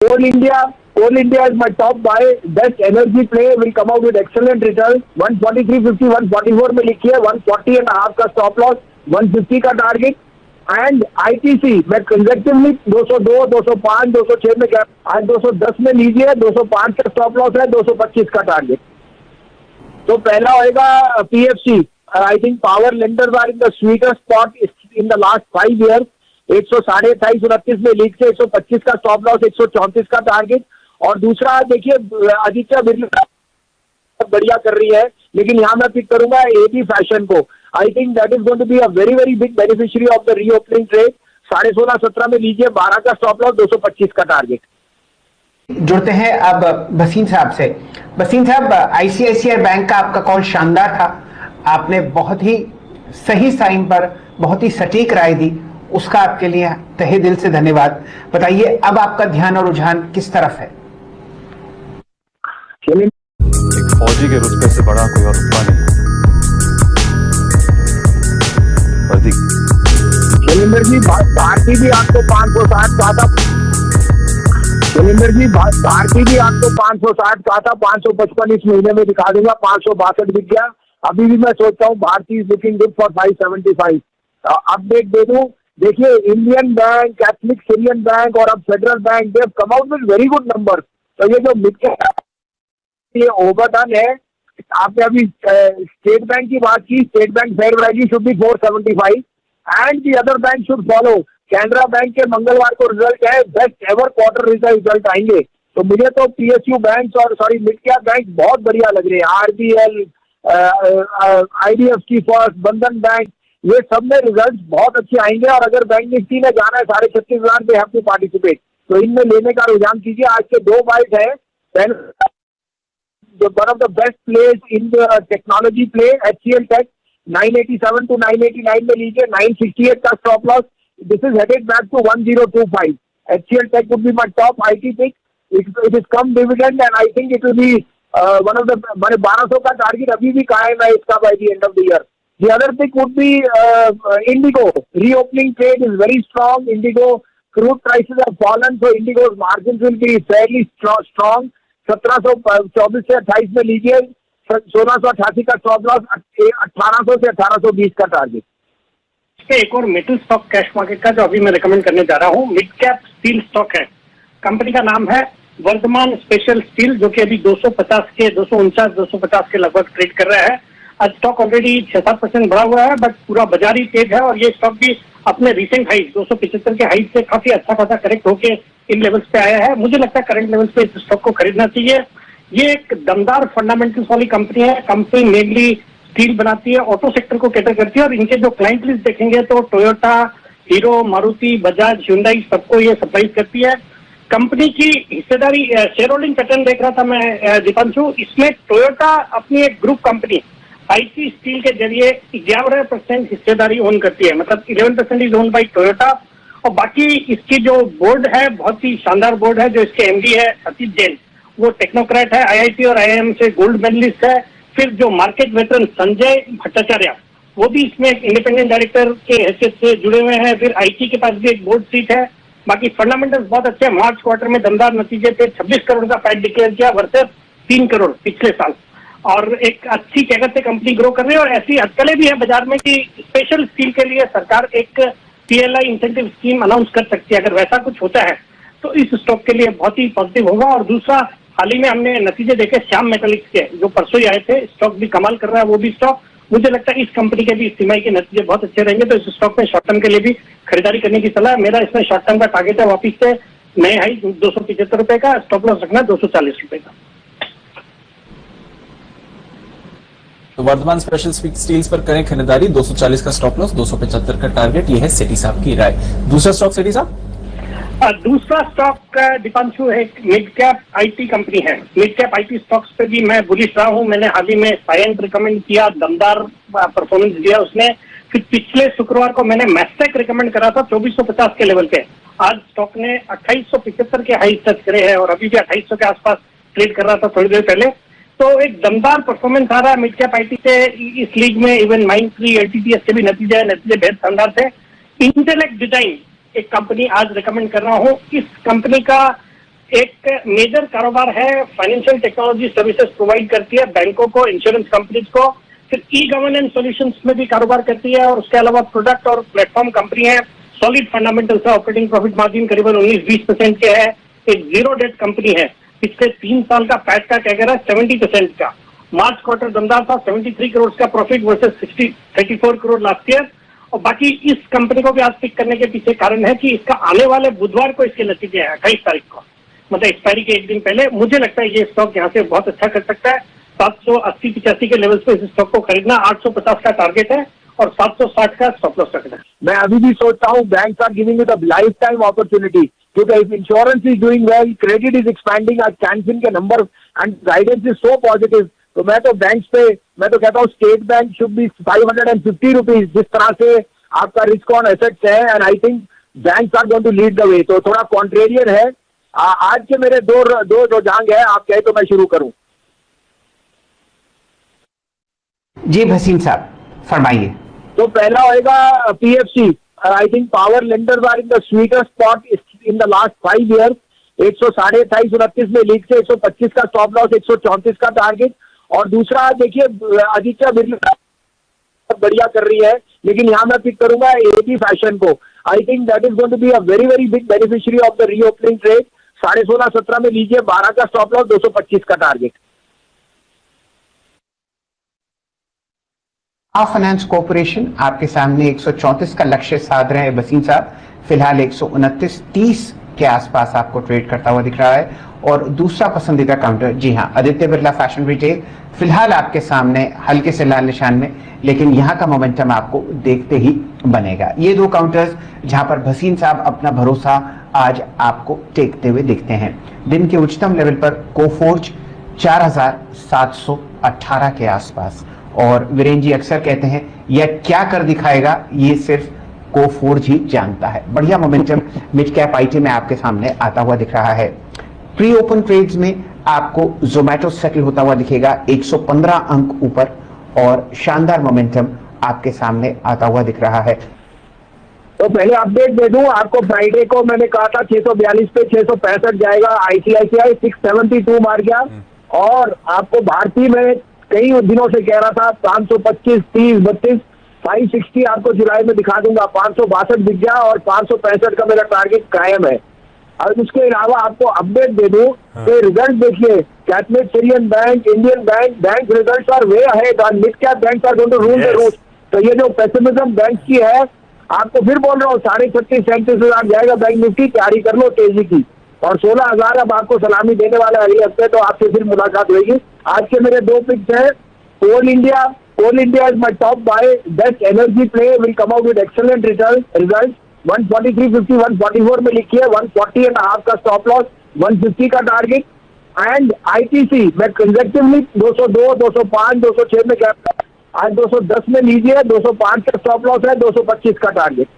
Coal India is my top buy. Best energy play will come out with excellent return. 143.50, 144 में लिखी है, 140.5 का stop loss, 150 का target. And ITC मैं conservatively 202, 205, 206 में क्या आज 210 में लीजिए, 205 का स्टॉप लॉस है, 225 का टारगेट. तो पहला होएगा PFC. I think power lenders are in the sweeter spot in the last 5 years. 128.29 में लीग से 125 का स्टॉप लॉस, 134 का टारगेट. और दूसरा देखिए आदित्य बिरला बढ़िया कर रही है, लेकिन यहाँ मैं पिक करूंगा एबी फैशन को. I think that is going to be a very very big beneficiary of the reopening trade. 16.5-17 में लीजिए, 12 का स्टॉप लॉस, 225 का टारगेट. जुड़ते हैं अब बसीन साहब से. बसीन साहब, आईसीआईसीआई बैंक का आपका कॉल शानदार था. आपने बहुत ही सही साइन पर बहुत ही सटीक राय दी, उसका आपके लिए तहे दिल से धन्यवाद. बताइए अब आपका ध्यान और रुझान किस तरफ है? एक फौजी के रुतबे से बड़ा कोई और रुतबा नहीं. शैलेंद्र जी भारती भी आपको 560 कहा था. शैलेंद्र जी भारती भी आपको 560 कहा था, 555 इस महीने में दिखा दूंगा, 562 दिख गया. अभी भी मैं सोचता हूँ Bharti is looking good for 575. Update दे दूं, देखिए इंडियन बैंक, कैथलिक सीरियन बैंक और अब Federal Bank, they have come out with very good number. तो ये जो मिड कैप ये ओवरडन है. आपने अभी स्टेट बैंक की बात की. State bank fair value should be 475 and the other bank should follow. Canara bank के मंगलवार को रिजल्ट है, बेस्ट एवर क्वार्टर रिजल्ट आएंगे. तो मुझे तो पीएसयू बैंक और मिड कैप बैंक बहुत बढ़िया लग रहे हैं. आरबीएल, आईडीएफसी फर्स्ट, बंधन बैंक, ये सब में रिजल्ट बहुत अच्छे आएंगे. और अगर बैंक निफ्टी में जाना है 36,500 पे, हैव टू पार्टिसिपेट. तो इनमें लेने का रुझान कीजिए. आज के 2 बाइट है. one of the best plays in the technology play, HCL Tech, 987 to 989 में लीजिए, 968 का stop loss. This is headed back to 1025. HCL Tech would be my top IT pick. It is come dividend and I think it will be one of the 1200 का target अभी भी कायम है इसका by the end of the year. The other pick would be Indigo. Reopening trade is very strong. Indigo crude prices have fallen, so Indigo's margins will be fairly strong. 1724 से 28 में लीजिए, 1688 का स्टॉप लॉस, 1800 से 1820 का target. एक और metal stock cash market का जो अभी मैं रिकमेंड करने जा रहा हूँ, मिड कैप स्टील स्टॉक है. कंपनी का नाम है वर्धमान स्पेशल स्टील, जो कि अभी 250 के 250 के लगभग ट्रेड कर रहा है. आज स्टॉक ऑलरेडी 6-7% बढ़ा हुआ है, बट पूरा बाजार ही तेज है. और ये स्टॉक भी अपने रिसेंट हाइट 275 के हाइट से काफी अच्छा खासा करेक्ट होके इन लेवल्स पे आया है. मुझे लगता है करंट लेवल्स पे इस स्टॉक को खरीदना चाहिए. ये एक दमदार फंडामेंटल्स वाली कंपनी है. कंपनी मेनली स्टील बनाती है, ऑटो सेक्टर को कैटर करती है. और इनके जो क्लाइंट लिस्ट देखेंगे तो Toyota, hero, Maruti, Bajaj, Hyundai सबको ये सप्लाई करती है. कंपनी की हिस्सेदारी शेयर होल्डिंग पैटर्न देख रहा था मैं दीपांशु. इसमें टोयोटा अपनी एक ग्रुप कंपनी आईसी स्टील के जरिए 11% हिस्सेदारी ओन करती है. मतलब 11% इज ओन बाई टोयोटा. और बाकी इसकी जो बोर्ड है बहुत ही शानदार बोर्ड है. जो इसके एमडी है सतीश जैन, वो टेक्नोक्रेट है, आईआईटी और आईआईएम से गोल्ड मेडलिस्ट है. फिर जो मार्केट वेटरन संजय भट्टाचार्य, वो भी इसमें एक इंडिपेंडेंट डायरेक्टर के हैसियत से जुड़े हुए हैं. फिर आईटी के पास भी एक बोर्ड सीट है. बाकी फंडामेंटल्स बहुत अच्छे हैं. मार्च क्वार्टर में दमदार नतीजे थे. 26 करोड़ का पैट डिक्लेयर किया वर्सेस 3 करोड़ पिछले साल. और एक अच्छी कैगत से कंपनी ग्रो कर रही है. और ऐसी अटकलें भी है बाजार में कि स्पेशल स्टील के लिए सरकार एक पीएलआई इंसेंटिव स्कीम अनाउंस कर सकती है. अगर वैसा कुछ होता है तो इस स्टॉक के लिए बहुत ही पॉजिटिव होगा. और दूसरा, हाल ही में हमने नतीजे देखे श्याम मेटालिक्स के, जो परसों ही आए थे. स्टॉक भी कमाल कर रहा है वो भी स्टॉक. मुझे लगता है इस कंपनी के भी इस तिमाही के नतीजे बहुत अच्छे रहेंगे. तो इस स्टॉक में शॉर्ट टर्म के लिए भी खरीदारी करने की सलाह. मेरा इसमें शॉर्ट टर्म का टारगेट है वापिस से नए हाई 275 रुपए का, स्टॉप लॉस रखना 240 रुपए का. तो वर्धमान स्पेशल स्टील्स पर करें खरीदारी. 240 का स्टॉप लॉस, 275 का टारगेट. ये है सेठी साहब की राय. दूसरा स्टॉक सेठी साहब? दूसरा स्टॉक दीपांशु है, मिड कैप आईटी कंपनी है. मिड कैप आईटी स्टॉक्स पे भी मैं बुलिश रहा हूं. मैंने हाल ही में साइएंट रिकमेंड किया, दमदार परफॉर्मेंस दिया उसने. फिर पिछले शुक्रवार को मैंने मैस्टेक रिकमेंड करा था 2450 के लेवल पे. आज स्टॉक ने 2875 के हाई टच करे हैं और अभी भी 2800 के आसपास ट्रेड कर रहा था थोड़ी देर पहले. तो एक दमदार परफॉर्मेंस आ रहा है मिड कैप आईटी से इस लीग में. इवन माइंडट्री, एलटीटीएस के भी नतीजे बेहद शानदार थे. इंटेलेक्ट डिजाइन एक कंपनी आज रिकमेंड कर रहा हूँ. इस कंपनी का एक मेजर कारोबार है, फाइनेंशियल टेक्नोलॉजी सर्विसेज प्रोवाइड करती है बैंकों को, इंश्योरेंस कंपनीज को, फिर ई गवर्नेंस सॉल्यूशंस में भी कारोबार करती है, और उसके अलावा प्रोडक्ट और प्लेटफॉर्म कंपनी है, सॉलिड फंडामेंटल्स है, ऑपरेटिंग प्रॉफिट मार्जिन करीबन 19-20% के है, एक जीरो डेट कंपनी है, पिछले 3 साल का पैट का कैगर है 70% का, मार्च क्वार्टर दमदार था, 73 करोड़ का profit versus 34 crore last year. और बाकी इस कंपनी को भी आज पिक करने के पीछे कारण है कि इसका आने वाले बुधवार को इसके नतीजे हैं, 28 तारीख को, मतलब एक्सपायरी के एक दिन पहले। मुझे लगता है ये स्टॉक यहाँ से बहुत अच्छा कर सकता है। 780-85 के लेवल्स पे इस स्टॉक को खरीदना, 850 का टारगेट है और 760 का स्टॉप लॉस रखना है। मैं अभी भी सोचता हूँ banks are giving the lifetime opportunity, क्योंकि if insurance is doing well, credit is expanding, आज कैंसिन के number and guidance is so positive, तो मैं तो बैंक्स पे मैं तो कहता हूँ State Bank should be 550 rupees, जिस तरह से आपका रिस्क ऑन एसेट्स है, and I think banks are going to lead the way. तो थोड़ा कॉन्ट्रेरियन है। आज के मेरे दो रुझान है, आप कहे तो मैं शुरू करूं। जी भसीन साहब फरमाइए। तो पहला होएगा PFC. I think power lenders are in the sweeter spot in the last 5 years. 128-29 में लीग से 125 का स्टॉप लॉस, 134 का टारगेट। और दूसरा देखिए आदित्य बिरला बढ़िया कर रही है, लेकिन यहाँ मैं पिक करूंगा एबी फैशन को। I think that is going to be a very very big beneficiary of the reopening trade. 16.5-17 में लीजिए, 12 का स्टॉप लॉस, 225 का टारगेट। फाइनेंस कॉर्पोरेशन आपके सामने 134 का लक्ष्य साध रहे हैं वसीम साहब, फिलहाल 129.30 के आसपास आपको ट्रेड करता हुआ दिख रहा है। और दूसरा पसंदीदा काउंटर, जी हाँ, आदित्य बिरला फैशन रिटेल फिलहाल आपके सामने हल्के से लाल निशान में, लेकिन यहाँ का मोमेंटम आपको देखते ही बनेगा। ये दो काउंटर्स जहां पर भसीन साहब अपना भरोसा आज आपको टेकते हुए दिखते हैं। दिन के उच्चतम लेवल पर कोफोर्ज 4718 के आसपास, और वीरेन जी अक्सर कहते हैं यह क्या कर दिखाएगा ये सिर्फ कोफोर्ज ही जानता है। बढ़िया मोमेंटम मिड कैप आईटी में आपके सामने आता हुआ दिख रहा है। प्री ओपन ट्रेड्स में आपको जोमेटो सेटल होता हुआ दिखेगा 115 अंक ऊपर, और शानदार मोमेंटम आपके सामने आता हुआ दिख रहा है। तो पहले अपडेट दे दूं आपको, फ्राइडे को मैंने कहा था 642 पे 665 जाएगा, आईसीआईसीआई 672 मार गया। और आपको भारतीय में कई दिनों से कह रहा था 525, 30, 32, 560 आपको जुलाई में दिखा दूंगा, 562 दिख गया और 565 का मेरा टारगेट कायम है। और उसके अलावा आपको अपडेट दे दूं कि रिजल्ट देखिए, Catholic Syrian Bank, Indian Bank results are way ahead और mid cap banks are going to rule the roost. तो ये जो पेसिमिज्म बैंक की है, आपको फिर बोल रहा हूँ 36,37,000 जाएगा बैंक निफ्टी, तैयारी कर लो तेजी की। और 16,000 अब आपको सलामी देने वाला है अगले हफ्ते, तो आपसे फिर मुलाकात होगी। आज के मेरे 2 पिक्स हैं। Coal India is my top buy, best energy play, will come out with excellent result. 143.50, 144 में लिखिए, 140.5 का स्टॉप लॉस, 150 का टारगेट। एंड आईटीसी मैं कंजर्वेटिवली 202, 205, 206 में गैप, आज 210 में लीजिए, 205 का स्टॉप लॉस है, 225 का टारगेट।